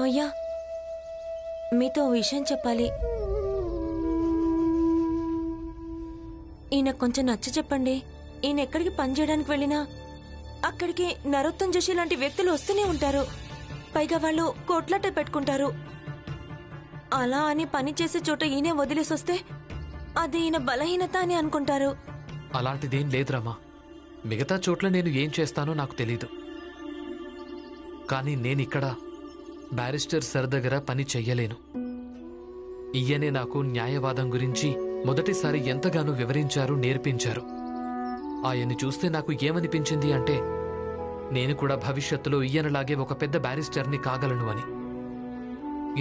మావయ్య, మీతో ఓ విషయం చెప్పాలి. ఈయన కొంచెం నచ్చ చెప్పండి. ఈయన ఎక్కడికి పని చేయడానికి వెళ్ళినా అక్కడికి నరోత్తం జోషి లాంటి వ్యక్తులు వస్తూనే ఉంటారు. పైగా వాళ్ళు కోట్లాట పెట్టుకుంటారు. అలా అని పని చేసే చోట ఈయనే వదిలేసొస్తే అది ఈయన బలహీనత అని అనుకుంటారు. అలాంటిదేం లేదురమ్మా. మిగతా చోట్ల నేను ఏం చేస్తానో నాకు తెలీదు. కానీ నేనిక్కడ బ్యారిస్టర్ సర్ దగ్గర పని చెయ్యలేను. ఈయనే నాకు న్యాయవాదం గురించి మొదటిసారి ఎంతగానో వివరించారు, నేర్పించారు. ఆయన్ని చూస్తే నాకు ఏమనిపించింది అంటే నేను కూడా భవిష్యత్తులో ఈయనలాగే ఒక పెద్ద బ్యారిస్టర్ని కాగలను అని.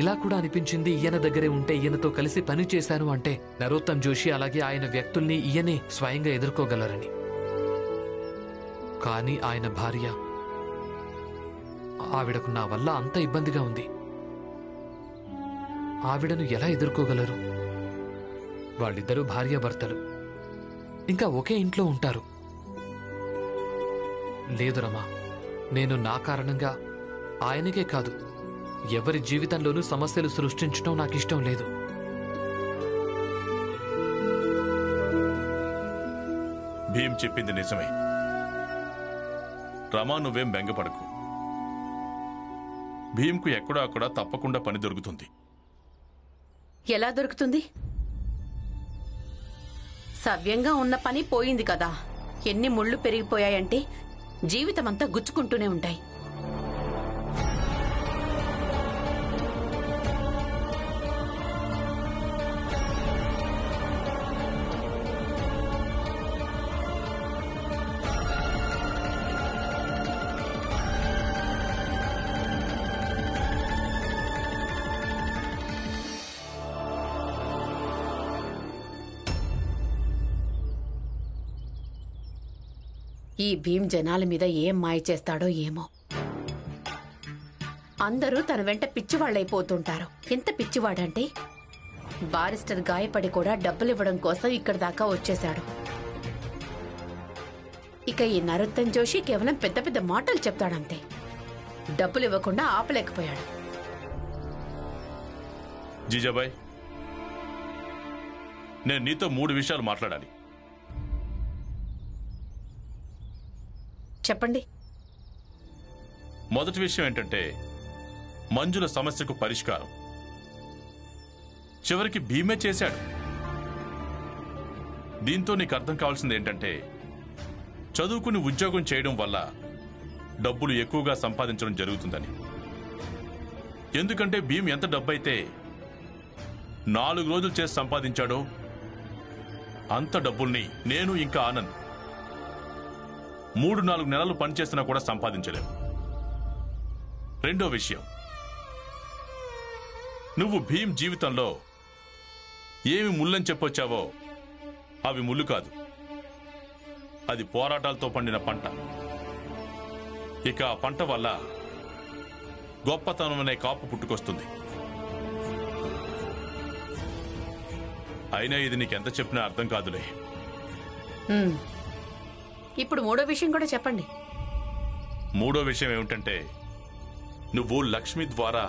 ఇలా కూడా అనిపించింది, ఈయన దగ్గరే ఉంటే ఈయనతో కలిసి పని చేశాను అంటే నరోత్తం జోషి అలాగే ఆయన వ్యక్తుల్ని ఈయనే స్వయంగా ఎదుర్కోగలరని. కానీ ఆయన భార్య, ఆవిడకు నా వల్ల అంత ఇబ్బందిగా ఉంది. ఆవిడను ఎలా ఎదుర్కోగలరు? వాళ్ళిద్దరూ భార్యాభర్తలు, ఇంకా ఒకే ఇంట్లో ఉంటారు. లేదు రమా, నేను నా కారణంగా ఆయనకే కాదు ఎవరి జీవితంలోనూ సమస్యలు సృష్టించడం నాకిష్టం లేదు. భీమ్ చెప్పింది నిజమే. రమా, నువ్వేం బెంగపడకు. భీమ్కు ఎక్కడో అక్కడ తప్పకుండా పని దొరుకుతుంది. ఎలా దొరుకుతుంది? సవ్యంగా ఉన్న పని పోయింది కదా. ఎన్ని ముళ్ళు పెరిగిపోయాయంటే జీవితమంతా గుచ్చుకుంటూనే ఉంటాయి. ఈ భీమ్ జనాల మీద ఏం మాయ చేస్తాడో ఏమో. అందరూ తన వెంట పిచ్చివాళ్లైపోతుంటారు. ఎంత పిచ్చివాడంటే బారిస్టర్ గాయపడి కూడా డబ్బులివ్వడం కోసం ఇక్కడి దాకా వచ్చేశాడు. ఇక ఈ నరోత్తం జోషి కేవలం పెద్ద పెద్ద మాటలు చెప్తాడంతే. డబ్బులు ఇవ్వకుండా ఆపలేకపోయాడు. జీజాబాయ్, నేను నీతో 3 విషయాలు మాట్లాడాలి. చెప్పండి. మొదటి విషయం ఏంటంటే మంజుల సమస్యకు పరిష్కారం చివరికి భీమే చేశాడు. దీంతో నీకు అర్థం కావాల్సింది ఏంటంటే చదువుకుని ఉద్యోగం చేయడం వల్ల డబ్బులు ఎక్కువగా సంపాదించడం జరుగుతుందని. ఎందుకంటే భీమ్ ఎంత డబ్బైతే 4 రోజులు చేసి సంపాదించాడో అంత డబ్బుల్ని నేను ఇంకా ఆనంద్ 3-4 నెలలు పనిచేసినా కూడా సంపాదించలేవు. రెండో విషయం, నువ్వు భీమ్ జీవితంలో ఏమి ముళ్ళని చెప్పొచ్చావో అవి ముళ్ళు కాదు, అది పోరాటాలతో పండిన పంట. ఇక ఆ పంట వల్ల గొప్పతనం అనే కాపు పుట్టుకొస్తుంది. అయినా ఇది నీకెంత చెప్పినా అర్థం కాదులే. ఇప్పుడు 3వ విషయం కూడా చెప్పండి. 3వ విషయం ఏమిటంటే నువ్వు లక్ష్మి ద్వారా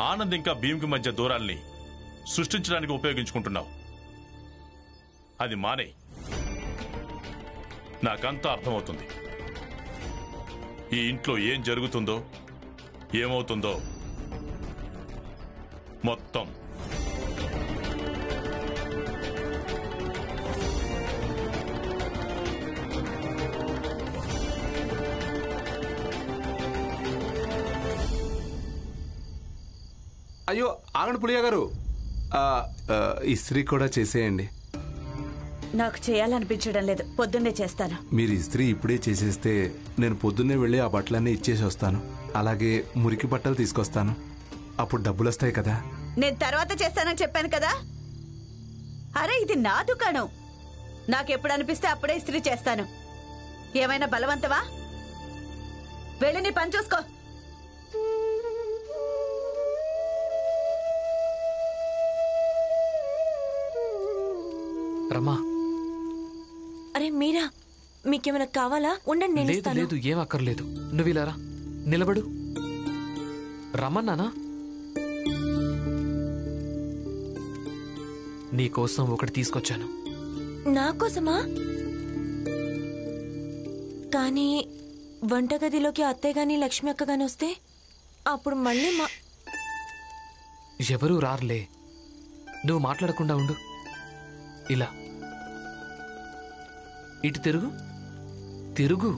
ఆనంద్ ఇంకా భీమ్కి మధ్య దూరాల్ని సృష్టించడానికి ఉపయోగించుకుంటున్నావు. అది మానే. నాకంతా అర్థమవుతుంది. ఈ ఇంట్లో ఏం జరుగుతుందో ఏమవుతుందో మొత్తం. అయ్యో ఆగండి పులియా గారు, ఇస్త్రీ కూడా చేసేయండి. నాకు చేయాలనిపించడం లేదు, పొద్దున్నే చేస్తాను. మీరు ఇస్త్రీ ఇప్పుడే చేసేస్తే నేను పొద్దున్నే వెళ్ళి ఆ బట్టలన్నీ ఇచ్చేసి వస్తాను. అలాగే మురికి బట్టలు తీసుకొస్తాను. అప్పుడు డబ్బులు వస్తాయి కదా. నేను తర్వాత చేస్తానని చెప్పాను కదా. అరే, ఇది నా దుకాణం. నాకెప్పుడు అనిపిస్తే అప్పుడే ఇస్త్రీ చేస్తాను. ఏమైనా బలవంతమా? వెళ్ళి నీ పని చూసుకో. రమా, అరే మీరా, మీకేమైనా కావాలా? ఉండండి, నేను లేదు ఇస్తాను. లేదు, ఏం అక్కర్లేదు. నువ్వు ఇలా రా, నిలబడు. రమ్మన్నానా? నీకోసం ఒకటి తీసుకొచ్చాను. నాకోసమా? కానీ వంటగదిలోకి అత్తయ్య గాని లక్ష్మి అక్క గాని వస్తే అప్పుడు మళ్ళీ ఎవరూ రారులే, నువ్వు మాట్లాడకుండా ఉండు. ఇలా ఇటు తిరుగు, తిరుగు.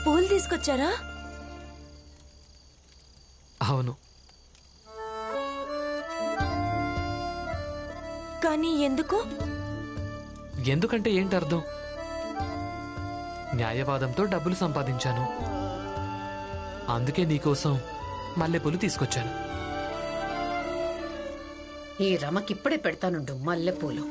పూలు తీసుకొచ్చారా? అవును. కానీ ఎందుకు? ఎందుకంటే ఏంటి అర్థం? న్యాయవాదంతో డబ్బులు సంపాదించాను, అందుకే నీకోసం మల్లెపూలు తీసుకొచ్చాను. ఈ రమకిప్పుడే పెడతానుండు మల్లెపూలు.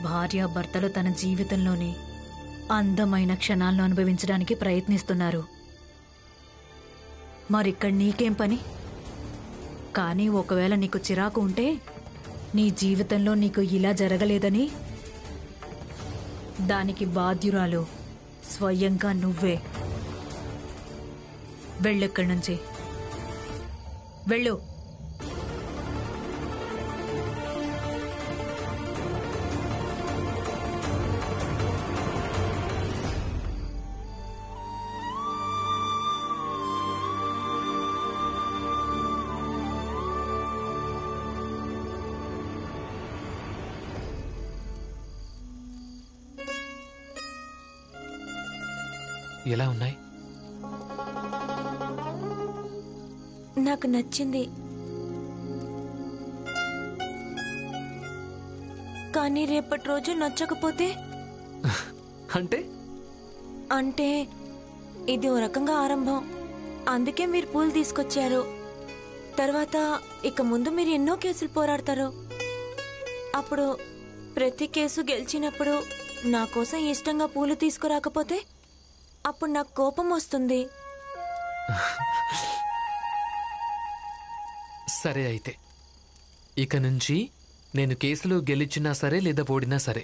భార్యాభర్తలు తన జీవితంలోని అందమైన క్షణాలను అనుభవించడానికి ప్రయత్నిస్తున్నారు. మరిక్కడ నీకేం పని? కానీ ఒకవేళ నీకు చిరాకు ఉంటే నీ జీవితంలో నీకు ఇలా జరగలేదని దానికి బాధ్యురాలు స్వయంగా నువ్వే. వెళ్ళెక్కడి నుంచి వెళ్ళు. ఎలా ఉన్నాయి? నాకు నచ్చింది. కానీ రేపటి రోజు నచ్చకపోతే? అంటే అంటే ఇది ఓ రకంగా ఆరంభం. అందుకే మీరు పూలు తీసుకొచ్చారు. తర్వాత ఇక ముందు మీరు ఎన్నో కేసులు పోరాడతారు. అప్పుడు ప్రతి కేసు గెలిచినప్పుడు నా కోసం ఇష్టంగా పూలు తీసుకురాకపోతే అప్పుడు నాకు కోపం వస్తుంది. సరే, అయితే ఇక నుంచి నేను కేసులో గెలిచినా సరే లేదా ఓడినా సరే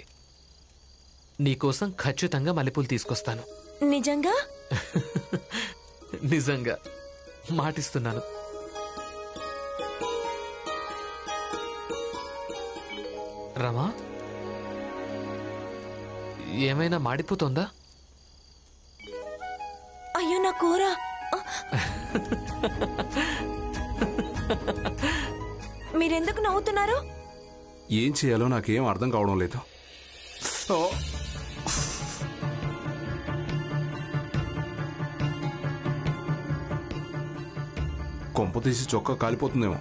నీకోసం ఖచ్చితంగా మల్లెపూలు తీసుకొస్తాను. నిజంగా? నిజంగా మాటిస్తున్నాను. రమా, ఏమైనా మాడిపోతుందా? అయ్యో నా కూర! మీరెందుకు నవ్వుతున్నారు? ఏం చేయాలో నాకేం అర్థం కావడం లేదు. కొంప తీసి చొక్కా కాలిపోతుందేమో.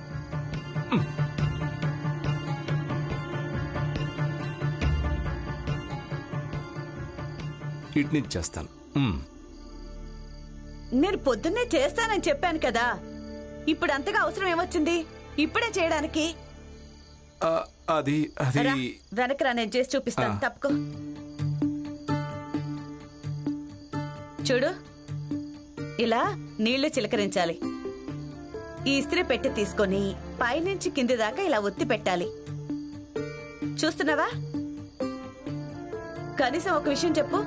ఇటు నుంచి చేస్తాను. నేను పొద్దున్నే చేస్తానని చెప్పాను కదా, ఇప్పుడు అంతగా అవసరం ఏమొచ్చింది ఇప్పుడే చేయడానికి? అది అది రా, వెనకరా, నేను చేసి చూపిస్తాను. తప్పుకో. చూడు, ఇలా నీళ్లు చిలకరించాలి. ఈ ఇస్త్రీ పెట్టి తీసుకొని పైనుంచి కింది దాకా ఇలా ఒత్తి పెట్టాలి. చూస్తున్నావా? కనీసం ఒక విషయం చెప్పు,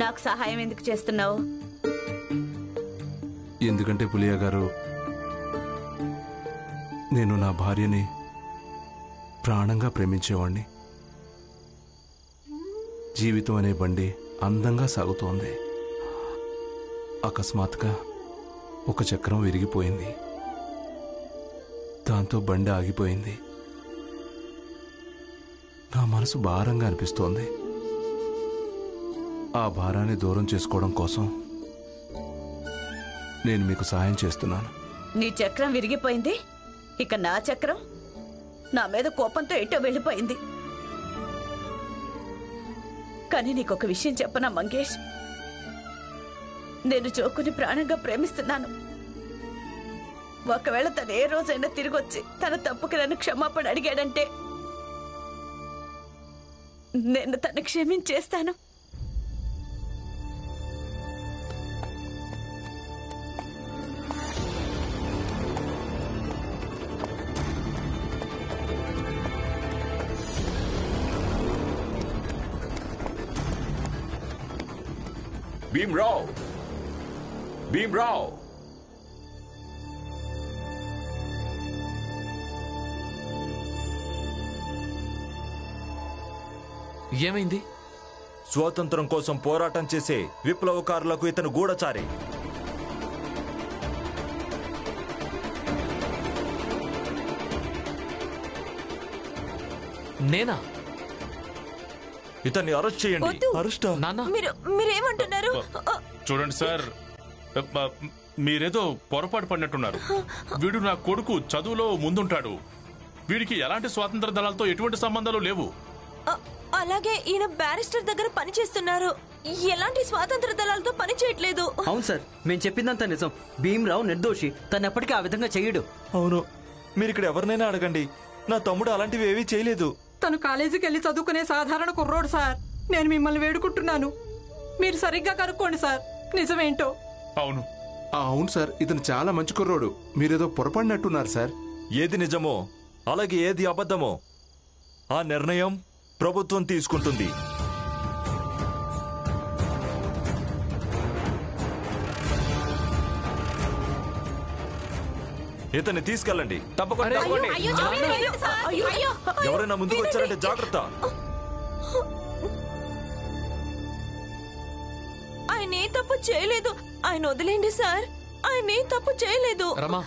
నాకు సహాయం ఎందుకు చేస్తున్నావు? ఎందుకంటే పులియా గారు, నేను నా భార్యని ప్రాణంగా ప్రేమించేవాణ్ణి. జీవితం అనే బండి అందంగా సాగుతోంది. అకస్మాత్తుగా ఒక చక్రం విరిగిపోయింది. దాంతో బండి ఆగిపోయింది. నా మనసు భారంగా అనిపిస్తోంది. ఆ భారాన్ని దూరం చేసుకోవడం కోసం నేను మీకు సహాయం చేస్తున్నాను. నీ చక్రం విరిగిపోయింది, ఇక నా చక్రం నా మీద కోపంతో ఎటో వెళ్ళిపోయింది. కానీ నీకొక విషయం చెప్పనా మంగేష్, నేను జోకుని ప్రాణంగా ప్రేమిస్తున్నాను. ఒకవేళ తను ఏ రోజైనా తిరిగొచ్చి తన తప్పుకి నన్ను క్షమాపణ అడిగాడంటే నేను తను క్షమించేస్తాను. భీమ్రావ్, భీమ్రావ్, ఏమైంది? స్వాతంత్రం కోసం పోరాటం చేసే విప్లవకారులకు ఇతను గూఢచారి. నేనా? ఇతన్ని అరెస్ట్ చేయండి. వద్దు. అరెస్టా? నాన్న, మీరేమంటున్నారు? చూడండి సార్, మీరేదో పొరపాటు పడినట్టున్నారు. వీడు నా కొడుకు, చదువులో ముందుంటాడు. వీడికి ఎలాంటి స్వాతంత్ర దళాలతో ఎటువంటి సంబంధాలు లేవు. అలాగే ఈయన బ్యారిస్టర్ దగ్గర పనిచేస్తున్నారు. ఎలాంటి స్వాతంత్ర దళాలతో పని చేయట్లేదు. అవును సార్, మేము చెప్పిందంతా నిజం. భీమ్రావు నిర్దోషి, తను ఎప్పటికీ ఆ విధంగా చెయ్యడు. అవును, మీరు ఇక్కడ ఎవరినైనా అడగండి. నా తమ్ముడు అలాంటివి ఏవీ చేయలేదు. తను కాలేజీకి వెళ్ళి చదువుకునే సాధారణ కుర్రోడు సార్. నేను మిమ్మల్ని వేడుకుంటున్నాను, మీరు సరిగ్గా కనుక్కోండి సార్ నిజమేంటో. అవును అవును సార్, ఇతను చాలా మంచి కుర్రోడు. మీరేదో పొరపడినట్టున్నారు సార్. ఏది నిజమో అలాగే ఏది అబద్ధమో ఆ నిర్ణయం ప్రభుత్వం తీసుకుంటుంది. ఇతన్ని తీసుకెళ్ళండి. అరే, ఎవరైనా ముందుకు వచ్చారంటే జాగ్రత్త. ఆయన ఏ తప్పు చేయలేదు. ఆయన వదిలేండి సార్, ఆయన ఏ తప్పు చేయలేదు. రమా,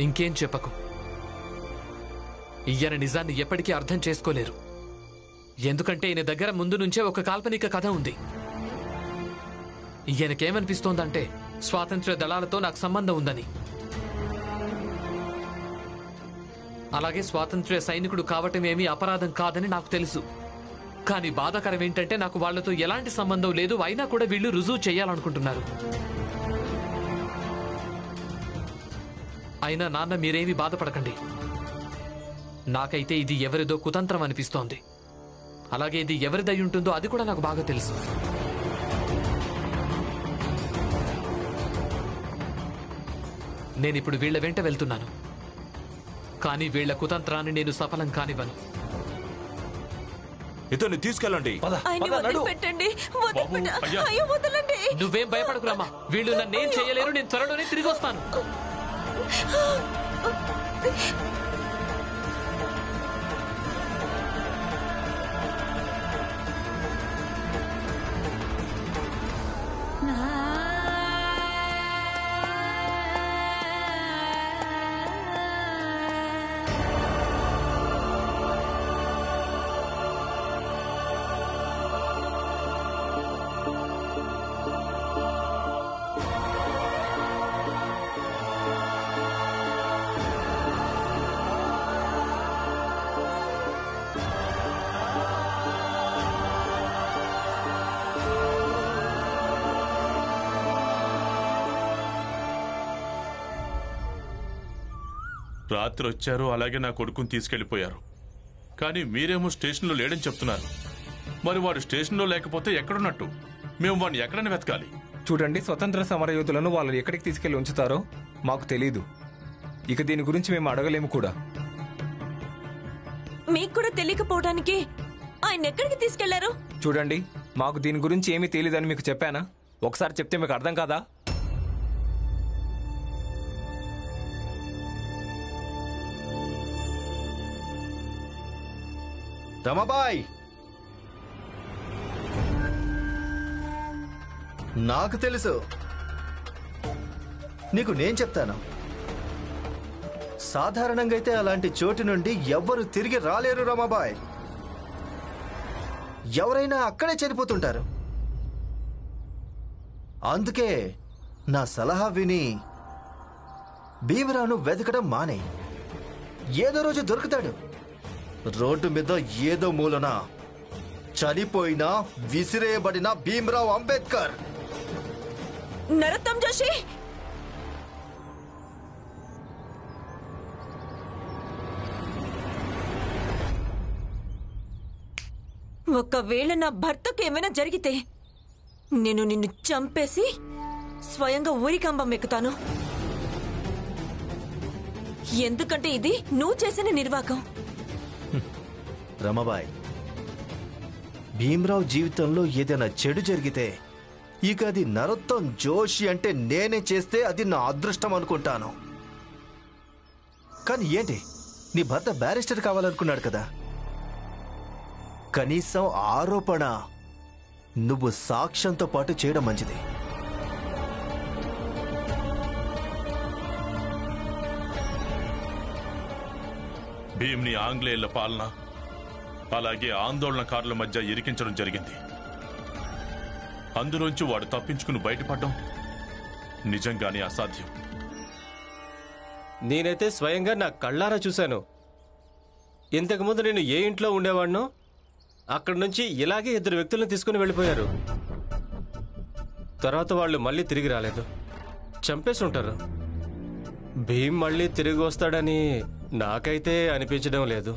ఇంకేం చెప్పకు. ఈయన నిజాన్ని ఎప్పటికీ అర్థం చేసుకోలేరు. ఎందుకంటే ఈయన దగ్గర ముందు నుంచే ఒక కాల్పనిక కథ ఉంది. ఈయనకేమనిపిస్తోందంటే స్వాతంత్ర్య దళాలతో నాకు సంబంధం ఉందని. అలాగే స్వాతంత్ర్య సైనికుడు కావటమేమీ అపరాధం కాదని నాకు తెలుసు. కానీ బాధాకరం ఏంటంటే నాకు వాళ్లతో ఎలాంటి సంబంధం లేదు. అయినా కూడా వీళ్ళు రుజువు చేయాలనుకుంటున్నారు. అయినా నాన్న, మీరేమీ బాధపడకండి. నాకైతే ఇది ఎవరిదో కుతంత్రం అనిపిస్తోంది. అలాగే ఇది ఎవరిదై ఉంటుందో అది కూడా నాకు బాగా తెలుసు. నేనిప్పుడు వీళ్ల వెంట వెళ్తున్నాను. కానీ వీళ్ల కుతంత్రాన్ని నేను సఫలం కానివ్వను. ఇతన్ని తీసుకెళ్ళండి. ఆయన్ని వదిలిపెట్టండి. వదిలిపెట్ట- బాబు, అయ్యా. అయ్యో, వదలండి. నువ్వేం భయపడకురామా. వీళ్ళు నన్నేం చేయలేరు. నేను త్వరలోనే తిరిగి వస్తాను. రాత్రి వచ్చారు, అలాగే నా కొడుకుని తీసుకెళ్లిపోయారు. కానీ మీరేమో స్టేషన్లో లేడని చెప్తున్నారు. మరి వాడు స్టేషన్లో లేకపోతే ఎక్కడున్నట్టు? మేము వాడిని ఎక్కడని వెతకాలి? చూడండి, స్వతంత్ర సమరయోధులను వాళ్ళు ఎక్కడికి తీసుకెళ్లి ఉంచుతారో మాకు తెలీదు. ఇక దీని గురించి మేము అడగలేము కూడా. మీకు కూడా తెలియకపోవడానికి ఆయన ఎక్కడికి తీసుకెళ్లారు? చూడండి, మాకు దీని గురించి ఏమీ తెలీదని మీకు చెప్పానా? ఒకసారి చెప్తే మీకు అర్థం కాదా? రమాబాయ్, నాకు తెలుసు. నీకు నేను చెప్తాను. సాధారణంగా అయితే అలాంటి చోటు నుండి ఎవ్వరు తిరిగి రాలేరు రమాబాయ్. ఎవరైనా అక్కడే చనిపోతుంటారు. అందుకే నా సలహా విని భీమరావును వెతకడం మానే. ఏదో రోజు దొరుకుతాడు. రోడ్డు మీద ఏదో మూలన చనిపోయిన విసిరేయబడిన భీమరావు అంబేద్కర్. నరోత్తమ్ జోషి, ఒకవేళ నా భర్తకు ఏమైనా జరిగితే నేను నిన్ను చంపేసి స్వయంగా ఊరికంబం ఎక్కుతాను. ఎందుకంటే ఇది నువ్వు చేసిన నిర్వాకం. రమాబాయ్, భీమరావు జీవితంలో ఏదైనా చెడు జరిగితే ఇక అది నరోత్తమ్ జోషి అంటే నేనే చేస్తే అది నా అదృష్టం అనుకుంటాను. కానీ ఏంటి, నీ భర్త బ్యారిస్టర్ కావాలనుకున్నాడు కదా, కనీసం ఆరోపణ నువ్వు సాక్ష్యంతో పాటు చేయడం మంచిది. భీమ్ని ఆంగ్లేయుల పాలన అలాగే ఆందోళనకారుల మధ్య ఇరికించడం జరిగింది. అందులోంచి వాడు తప్పించుకుని బయటపడడం నిజంగానే అసాధ్యం. నేనైతే స్వయంగా నా కళ్ళారా చూశాను. ఇంతకుముందు నేను ఏ ఇంట్లో ఉండేవాడినో అక్కడి నుంచి ఇలాగే 2 వ్యక్తులను తీసుకుని వెళ్ళిపోయారు. తర్వాత వాళ్ళు మళ్ళీ తిరిగి రాలేదు, చంపేసి ఉంటారు. భీమ్ మళ్ళీ తిరిగి వస్తాడని నాకైతే అనిపించడం లేదు.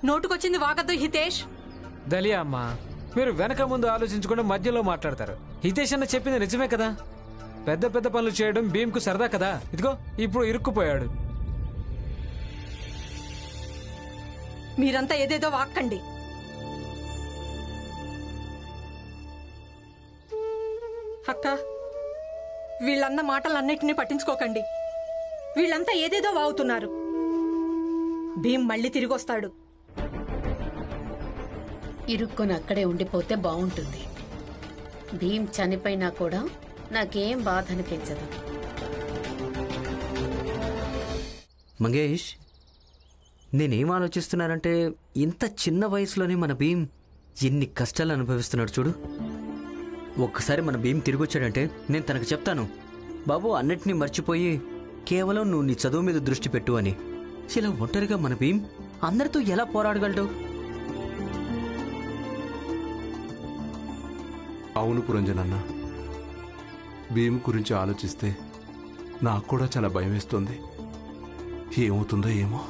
నోటుకొచ్చింది వాగద్దు హితేష్. దలియా అమ్మా, మీరు వెనక ముందు ఆలోచించకుండా మధ్యలో మాట్లాడతారు. హితేష్ అన్న చెప్పింది నిజమే కదా. పెద్ద పెద్ద పనులు చేయడం భీమ్కు సరదా కదా. ఇదిగో ఇప్పుడు ఇరుక్కుపోయాడు. మీరంతా ఏదేదో వాక్కండి. అక్క, వీళ్ళన్న మాటలన్నిటినీ పట్టించుకోకండి. వీళ్ళంతా ఏదేదో వాగుతున్నారు. భీమ్ మళ్ళీ తిరిగొస్తాడు. ఇరుక్కొని అక్కడే ఉండిపోతే బాగుంటుంది. భీమ్ చనిపోయినా కూడా నాకేం బాధ అనిపించదు. మంగేష్, నేనేం ఆలోచిస్తున్నానంటే ఇంత చిన్న వయసులోనే మన భీమ్ ఎన్ని కష్టాలు అనుభవిస్తున్నాడు చూడు. ఒక్కసారి మన భీమ్ తిరిగొచ్చాడంటే నేను తనకు చెప్తాను, బాబు అన్నిటినీ మర్చిపోయి కేవలం నువ్వు నీ చదువు మీద దృష్టి పెట్టు అని. ఇలా ఒంటరిగా మన భీమ్ అందరితో ఎలా పోరాడగలడు? అవును పురంజనన్న, భీమ్ గురించి ఆలోచిస్తే నాకు కూడా చాలా భయం వేస్తుంది. ఏమవుతుందో ఏమో.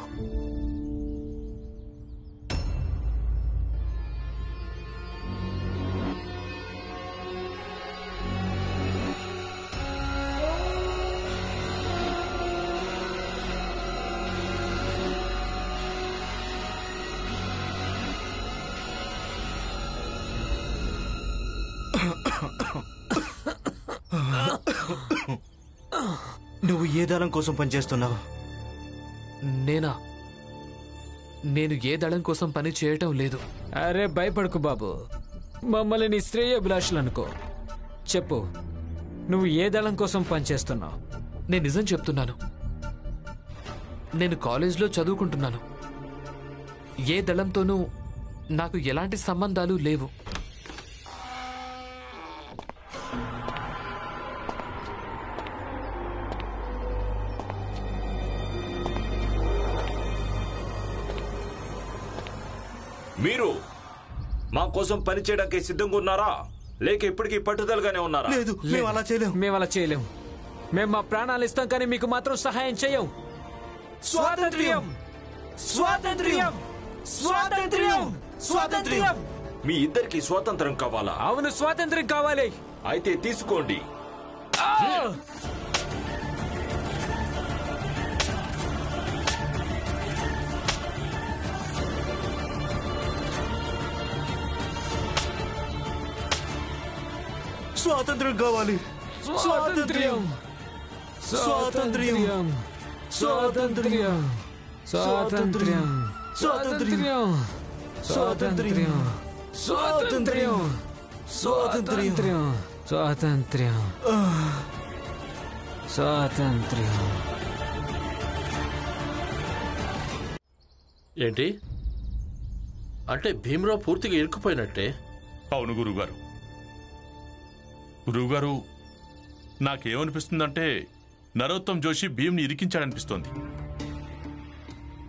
నువ్వు ఏ దళం కోసం పనిచేస్తున్నావు? నేను ఏ దళం కోసం పని చేయటం లేదు. అరే భయపడకు బాబు, మమ్మల్ని నీ శ్రేయోభిలాషులు అనుకో. చెప్పు, నువ్వు ఏ దళం కోసం పనిచేస్తున్నావు? నేను నిజం చెప్తున్నాను. నేను కాలేజ్లో చదువుకుంటున్నాను. ఏ దళంతోనూ నాకు ఎలాంటి సంబంధాలు లేవు. మీరు మా కోసం పని చేయడానికి సిద్ధంగా ఉన్నారా, లేక ఇప్పటికీ పట్టుదలగానే ఉన్నారా? లేదు, మేము అలా చేయలేము. మేము మా ప్రాణాలు ఇస్తాం, కానీ మీకు మాత్రం సహాయం చేయం. స్వాతంత్ర్యం, స్వాతంత్ర్యం, స్వాతంత్ర్యం, స్వాతంత్ర్యం. మీ ఇద్దరికి స్వాతంత్రం కావాలా? అవును, స్వాతంత్ర్యం కావాలి. అయితే తీసుకోండి. స్వాతంత్రం కావాలి. స్వాతంత్ర్యం, స్వాతంత్ర్యం, స్వాతంత్ర్యం, స్వాతంత్ర్యం, స్వాతంత్ర్యం, స్వాతంత్ర్యం, స్వాతంత్ర్యం, స్వాతంత్ర్యం, స్వాతంత్ర్యం, స్వాతంత్ర్యం. ఏంటి అంటే భీమరావు పూర్తిగా ఇరుక్కుపోయినట్టే? అవును గురుగారు. గురువుగారు, నాకేమనిపిస్తుందంటే నరోత్తమ్ జోషి భీమ్ని ఇరికించాడనిపిస్తోంది.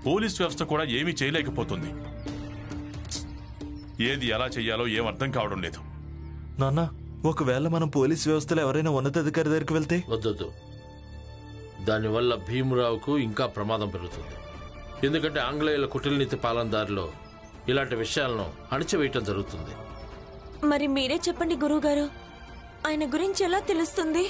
పోలీస్ వ్యవస్థ కూడా ఏమీ చేయలేకపోతుంది. ఏది ఎలా చెయ్యాలో ఏం అర్థం కావడం లేదు. నాన్న, ఒకవేళ మనం పోలీస్ వ్యవస్థలో ఎవరైనా ఉన్నతాధికారి దగ్గరికి వెళ్తే? వద్దొద్దు. దానివల్ల భీమరావుకు ఇంకా ప్రమాదం పెరుగుతుంది. ఎందుకంటే ఆంగ్లేయుల కుటిలనీతి పాలనదారిలో ఇలాంటి విషయాలను అణిచివేయటం జరుగుతుంది. మరి మీరే చెప్పండి గురువుగారు, ఆయన గురించి ఎలా తెలుస్తుంది?